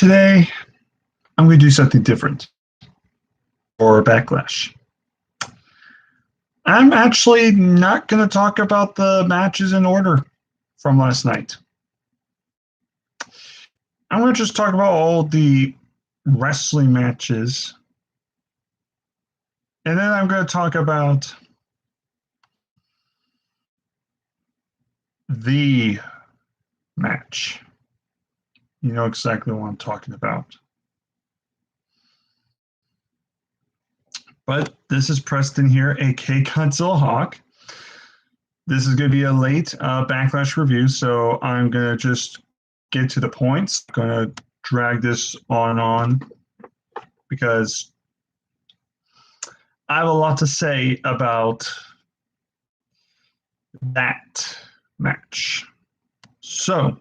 Today, I'm going to do something different for Backlash. I'm actually not going to talk about the matches in order from last night. I'm going to just talk about all the wrestling matches. And then I'm going to talk about the match. You know exactly what I'm talking about. But this is Preston here, aka Godzilla Hawk. This is going to be a late Backlash review, so I'm going to just get to the points. I'm going to drag this on because I have a lot to say about that match. So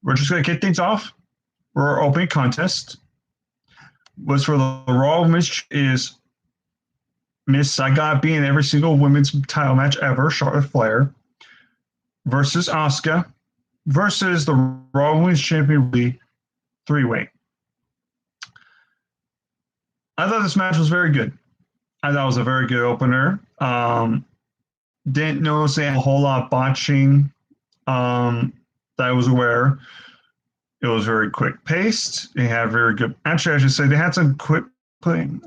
we're just going to kick things off. Our opening contest was for the Raw Women's is Miss Saigon being every single women's title match ever, Charlotte Flair, versus Asuka, versus the Raw Women's Champion three-way. I thought this match was very good. I thought it was a very good opener. Didn't notice they had a whole lot of botching that I was aware. It was very quick paced. They had very good. Actually, I should say they had some quick playing.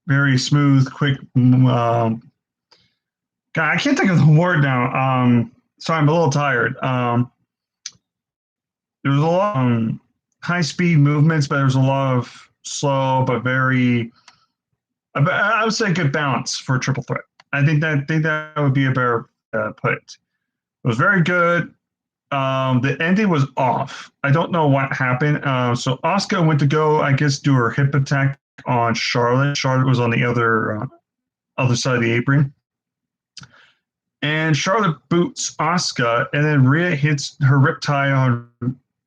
Very smooth, quick. God, I can't think of the word now. So I'm a little tired. There was a lot of high-speed movements, but there was a lot of slow, but very. I would say good balance for a triple threat. I think that would be a better put. It was very good. The ending was off. I don't know what happened. So Asuka went to go, I guess, do her hip attack on Charlotte. Charlotte was on the other side of the apron. And Charlotte boots Asuka, and then Rhea hits her riptide on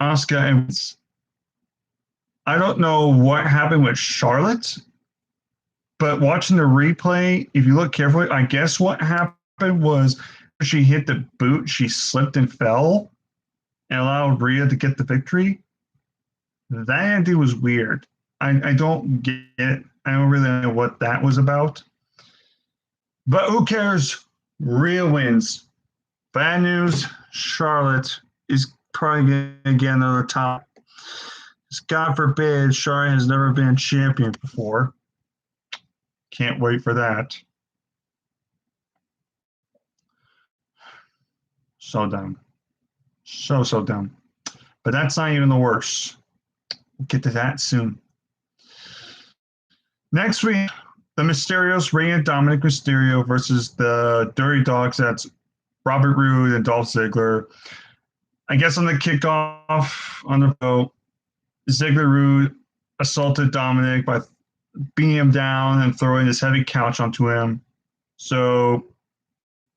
Asuka. And I don't know what happened with Charlotte, but watching the replay, if you look carefully, I guess what happened was she hit the boot, she slipped and fell, and allowed Rhea to get the victory. That ending was weird. I don't get it. I don't really know what that was about. But who cares? Rhea wins. Bad news, Charlotte is probably going to get another top. God forbid, Charlotte has never been champion before. Can't wait for that. So dumb. So dumb. But that's not even the worst. We'll get to that soon. Next week, the Mysterios, Rey and Dominic Mysterio versus the Dirty Dogs. That's Robert Roode and Dolph Ziggler. I guess on the kickoff on the vote, Ziggler Roode assaulted Dominic by beating him down and throwing this heavy couch onto him. So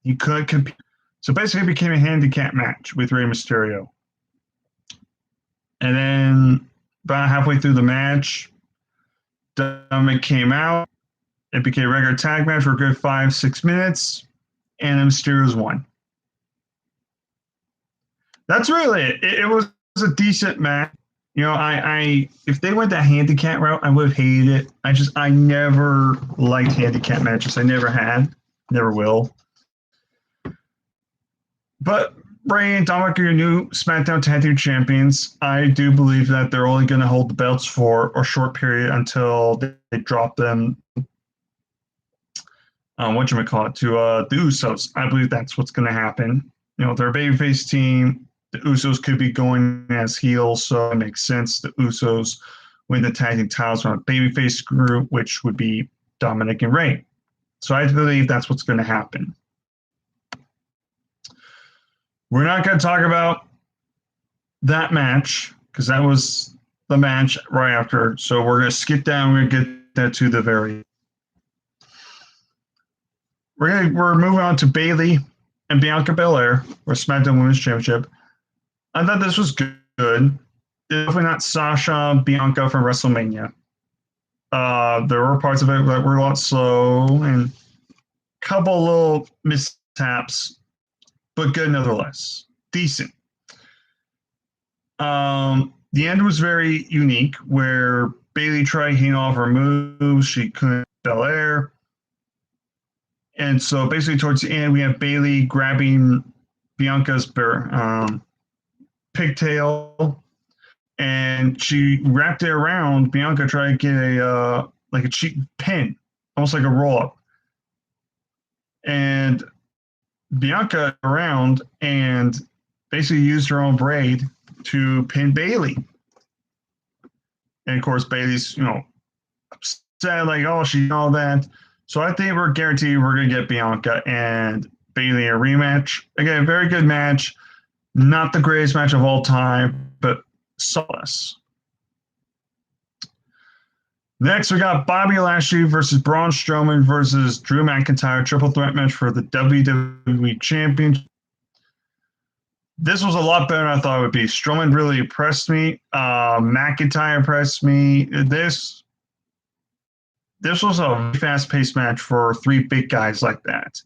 he couldn't compete. So basically it became a handicap match with Rey Mysterio. And then about halfway through the match, Dominic came out. It became a regular tag match for a good 5-6 minutes, and the Mysterios won. That's really it. It was a decent match. You know, I if they went that handicap route, I would have hated it. I never liked handicap matches. I never had, never will. But Rey and Dominic are your new SmackDown Tag Team Champions. I do believe that they're only going to hold the belts for a short period until they drop them. To the Usos. I believe that's what's going to happen. You know, they're a babyface team. The Usos could be going as heels, so it makes sense. The Usos win the tag team titles from a babyface group, which would be Dominic and Rey. So I believe that's what's going to happen. We're not going to talk about that match because that was the match right after. So we're going to skip down. We're going to get that to the very. We're moving on to Bayley and Bianca Belair for SmackDown Women's Championship. I thought this was good. Definitely not Sasha Bianca from WrestleMania. There were parts of it that were a lot slow and a couple little mishaps, but good nonetheless. Decent. The end was very unique, where Bayley tried hitting all of her moves, she couldn't Belair, and so basically towards the end, we have Bayley grabbing Bianca's pigtail, and she wrapped it around Bianca, trying to get a like a cheap pin, almost like a roll up, and Bianca around and basically used her own braid to pin Bayley. And of course, Bayley's upset, like, oh, she did all that. So I think we're guaranteed we're gonna get Bianca and Bayley a rematch. Again, very good match. Not the greatest match of all time, but solace. Next, we got Bobby Lashley versus Braun Strowman versus Drew McIntyre, triple threat match for the WWE Championship. This was a lot better than I thought it would be. Strowman really impressed me. McIntyre impressed me. This was a fast-paced match for three big guys like that.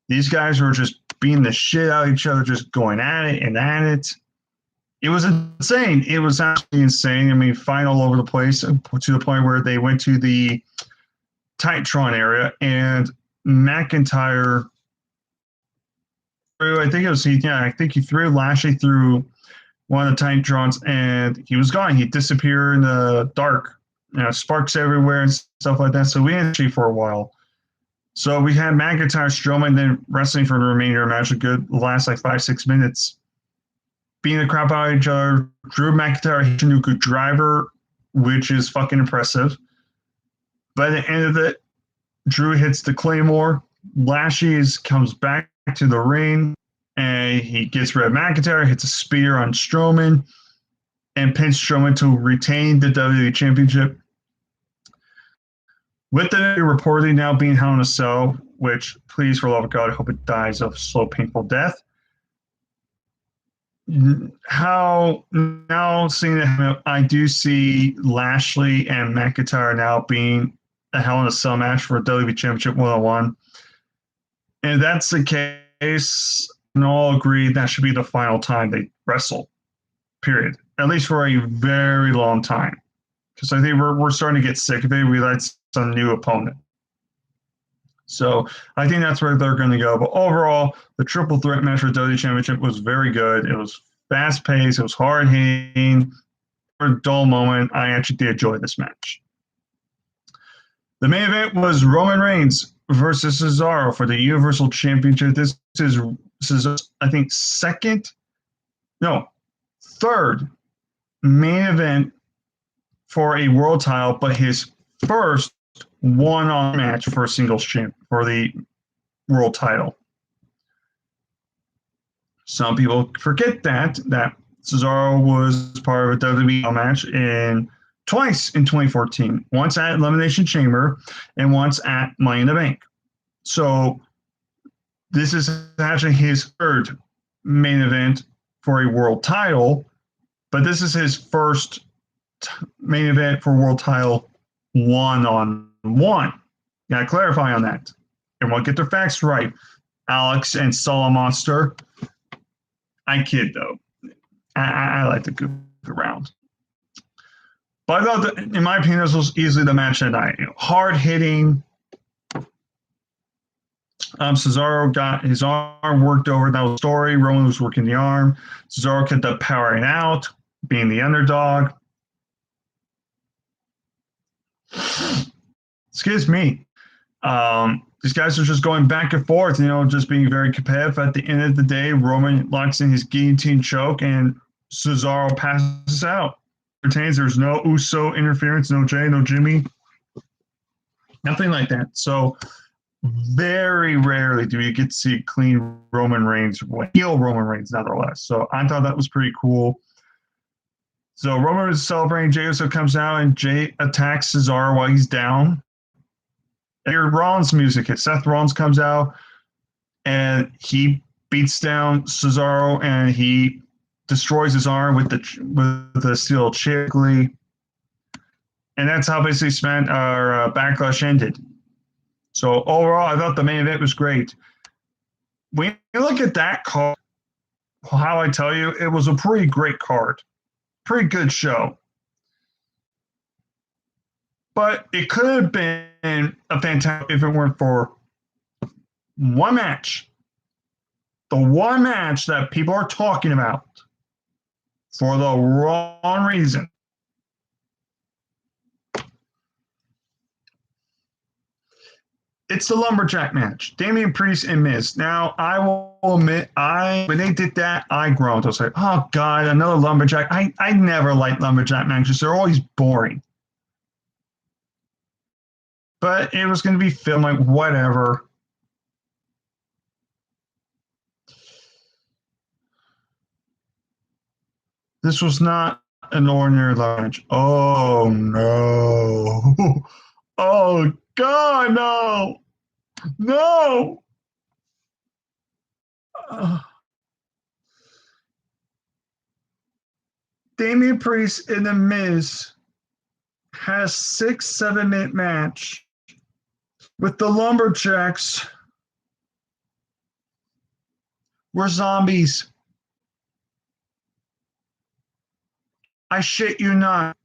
These guys were just beating the shit out of each other, just going at it and at it. It was insane. It was absolutely insane. I mean, fighting all over the place to the point where they went to the Titantron area, and McIntyre threw, I think he threw Lashley through one of the Titantrons, and he was gone. He disappeared in the dark. Sparks everywhere and stuff like that. So we didn't see for a while. So we had McIntyre, Strowman, then wrestling for the remainder of the match. A good last like 5-6 minutes. Beating the crap out of each other. Drew McIntyre hit a good driver, which is fucking impressive. By the end of it, Drew hits the Claymore. Lashley comes back to the ring, and he gets rid of McIntyre, hits a spear on Strowman, and pins Strowman to retain the WWE Championship. With the reporting now being Hell in a Cell, which, please, for the love of God, I hope it dies of slow, painful death. How now seeing that, I do see Lashley and McIntyre now being a Hell in a Cell match for WWE Championship 101. And if that's the case, and all agree that should be the final time they wrestle, period. At least for a very long time. Because I think we're starting to get sick of it. We like some new opponent. So I think that's where they're going to go. But overall, the triple threat match for the WWE Championship was very good. It was fast-paced. It was hard-hitting. For a dull moment, I actually did enjoy this match. The main event was Roman Reigns versus Cesaro for the Universal Championship. This is I think, third main event for a world title, but his first one-on match for a singles champ for the world title. Some people forget that Cesaro was part of a WWE match twice in 2014, once at Elimination Chamber and once at Money in the Bank. So this is actually his third main event for a world title, but this is his first main event for world title one-on-one. Got to clarify on that. Everyone get their facts right. Alex and Solo Monster. I kid, though. I like to goof around. But I thought, in my opinion, this was easily the match of the night. Hard-hitting. Cesaro got his arm worked over. That was the story. Roman was working the arm. Cesaro kept up powering out, being the underdog. Excuse me. These guys are just going back and forth, just being very competitive. At the end of the day, Roman locks in his guillotine choke, and Cesaro passes out. Retains. There's no Uso interference, no Jay, no Jimmy, nothing like that. So very rarely do you get to see clean Roman Reigns, heel Roman Reigns, nevertheless. So I thought that was pretty cool. So Roman is celebrating. Jey Uso comes out, and Jey attacks Cesaro while he's down. And your Rollins music hits. Seth Rollins comes out, and he beats down Cesaro, and he destroys his arm with the steel chair. And that's how basically Backlash ended. So overall, I thought the main event was great. When you look at that card, how I tell you, it was a pretty great card. pretty good show. But it could have been a fantastic if it weren't for one match. The one match that people are talking about for the wrong reason. It's the lumberjack match, Damian Priest and Miz. Now, I will admit, when they did that, I groaned. I was like, oh, God, another lumberjack. I never liked lumberjack matches. They're always boring. But it was going to be filmed, like, whatever. This was not an ordinary match. Oh, no. Oh, God, no. No. Damian Priest and The Miz has 6-7 minute match with the Lumberjacks. We're zombies. I shit you not.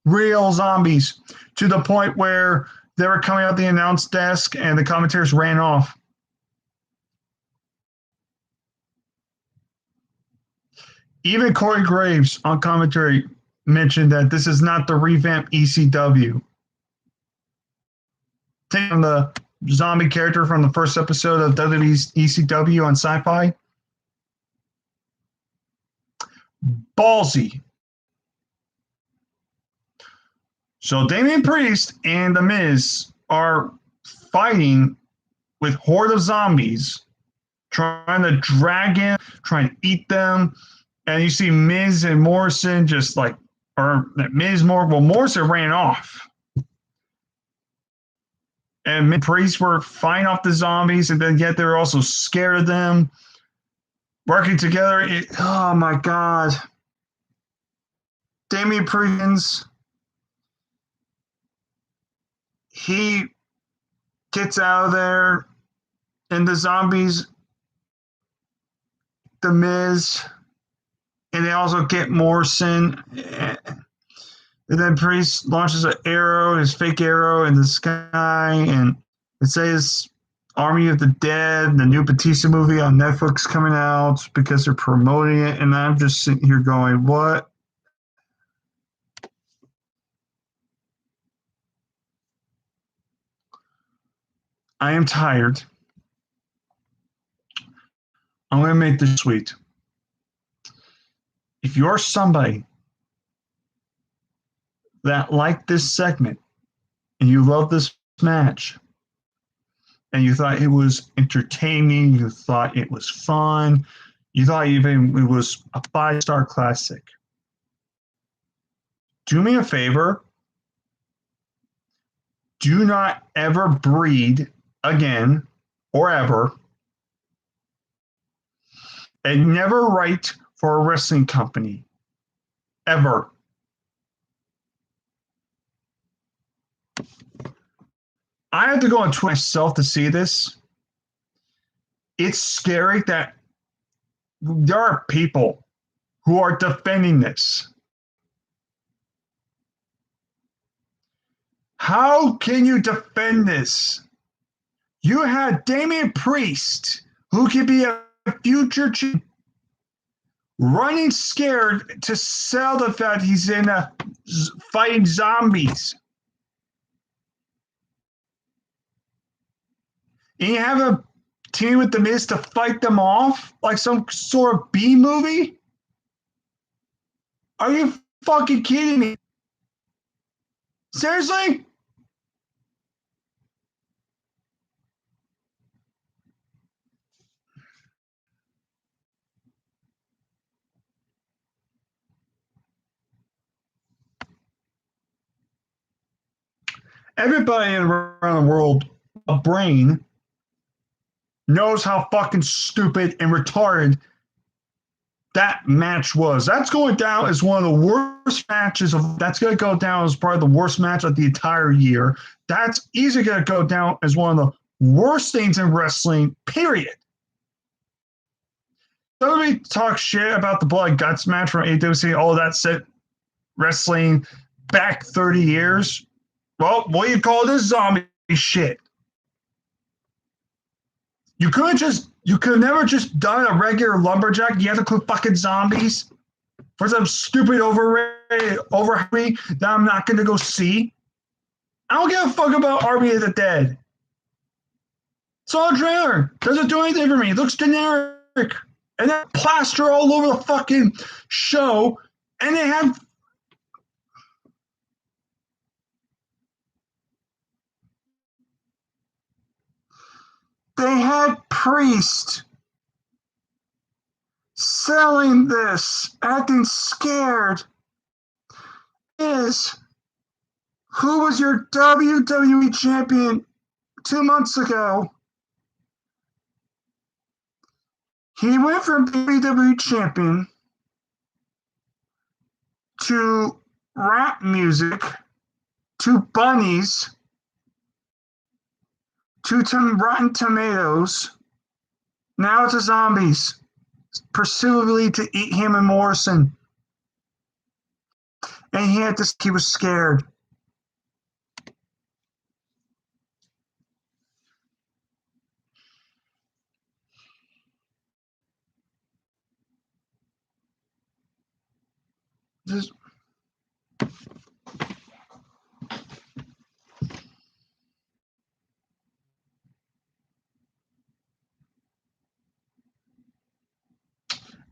Real zombies. To the point where they were coming out the announce desk and the commentators ran off. Even Corey Graves on commentary mentioned that this is not the revamped ECW. Taking the zombie character from the first episode of WWE's ECW on Sci-Fi. Ballsy. So Damian Priest and The Miz are fighting with horde of zombies, trying to drag in, trying to eat them. And you see Miz and Morrison just like, or Morrison ran off. And Priest were fighting off the zombies, and then yet they were also scared of them. Working together, oh my God. Damian Priest, he gets out of there, and the zombies, The Miz, and they also get Morrison. And then Priest launches an arrow, his fake arrow, in the sky, and it says Army of the Dead, the new Batista movie on Netflix coming out because they're promoting it. And I'm just sitting here going, what? I am tired. I'm going to make this sweet. If you're somebody that liked this segment and you love this match and you thought it was entertaining, you thought it was fun, you thought even it was a 5-star classic, do me a favor. Do not ever breed again or ever, and never write for a wrestling company ever. I have to go on Twitter myself to see this. It's scary that there are people who are defending this. How can you defend this? You had Damian Priest, who could be a future champion, running scared to sell the fact he's in fighting zombies. And you have a team with The Miz to fight them off like some sort of B movie? Are you fucking kidding me? Seriously? Everybody around the world, a brain, knows how fucking stupid and retarded that match was. That's going down as one of the worst matches that's going to go down as probably the worst match of the entire year. That's easily going to go down as one of the worst things in wrestling, period. Nobody talk shit about the blood guts match from AWC. Oh, that's it. Wrestling back 30 years. Well, what do you call this zombie shit? You could never just done a regular lumberjack. You have to include fucking zombies for some stupid overrated that I'm not going to go see. I don't give a fuck about Army of the Dead. It's all a trailer. Doesn't do anything for me. It looks generic. And then plaster all over the fucking show. And they have Priest selling this, acting scared. Who was your WWE champion 2 months ago? He went from WWE champion to rap music, to bunnies, to Rotten Tomatoes. Now it's a zombies, presumably to eat him and Morrison. And he was scared.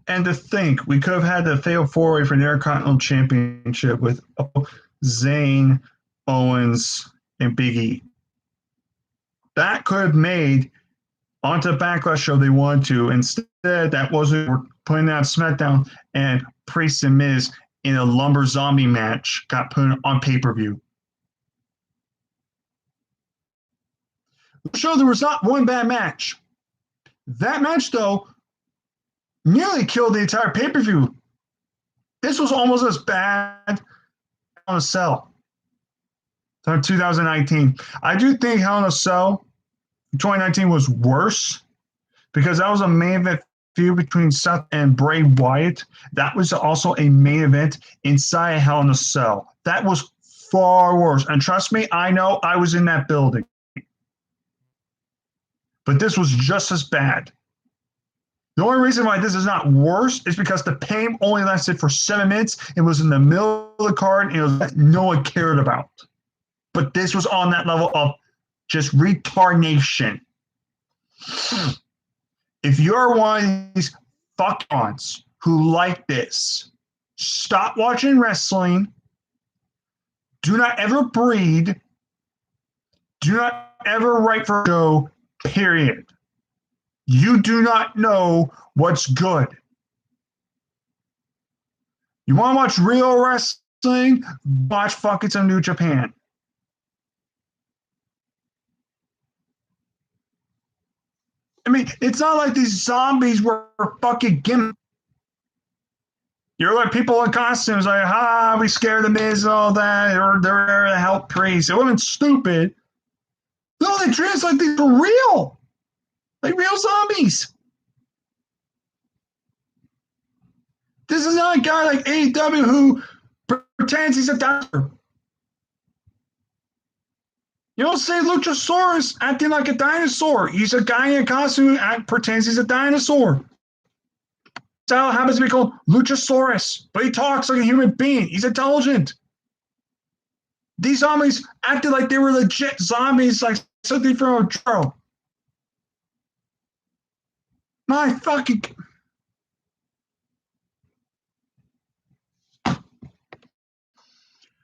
And to think, we could have had the fatal four-way for the Intercontinental Championship with Zayn, Owens, and Big E. That could have made onto the Backlash show they wanted to. Instead, that wasn't. We're putting out SmackDown, and Priest and Miz in a lumber zombie match got put on pay-per-view. The show, there was not one bad match. That match, though, nearly killed the entire pay-per-view. This was almost as bad on a Cell. 2019. I do think Hell in a Cell 2019 was worse because that was a main event feud between Seth and Bray Wyatt. That was also a main event inside Hell in a Cell. That was far worse. And trust me, I know I was in that building. But this was just as bad. The only reason why this is not worse is because the pain only lasted for 7 minutes. It was in the middle of the card, and it was no one cared about. But this was on that level of just retardation. If you're one of these fuck-ons who like this, stop watching wrestling. Do not ever breed. Do not ever write for a show, period. You do not know what's good. You want to watch real wrestling? Watch fucking some New Japan. I mean, it's not like these zombies were fucking gimmicks. You're like people in costumes, like, we scared the Miz and all that, or they're there to help Priest. It wasn't stupid. No, they treat us like these are real. Like real zombies. This is not a guy like AEW who pretends he's a doctor. You don't say Luchasaurus acting like a dinosaur. He's a guy in a costume who pretends he's a dinosaur. Style happens to be called Luchasaurus, but he talks like a human being. He's intelligent. These zombies acted like they were legit zombies, like something from a show. My fucking...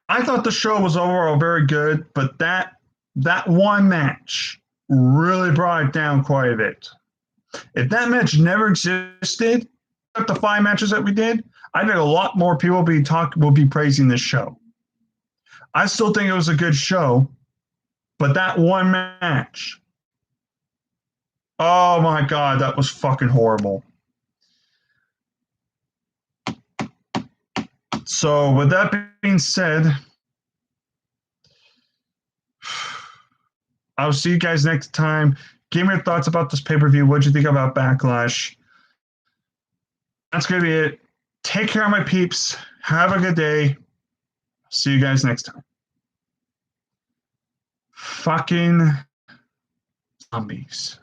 I thought the show was overall very good, but that one match really brought it down quite a bit. If that match never existed, the 5 matches that we did, I think a lot more people will be praising this show. I still think it was a good show, but that one match, oh my God, that was fucking horrible. So with that being said, I'll see you guys next time. Give me your thoughts about this pay-per-view. What did you think about Backlash? that's going to be it. Take care of my peeps. Have a good day. See you guys next time. Fucking zombies.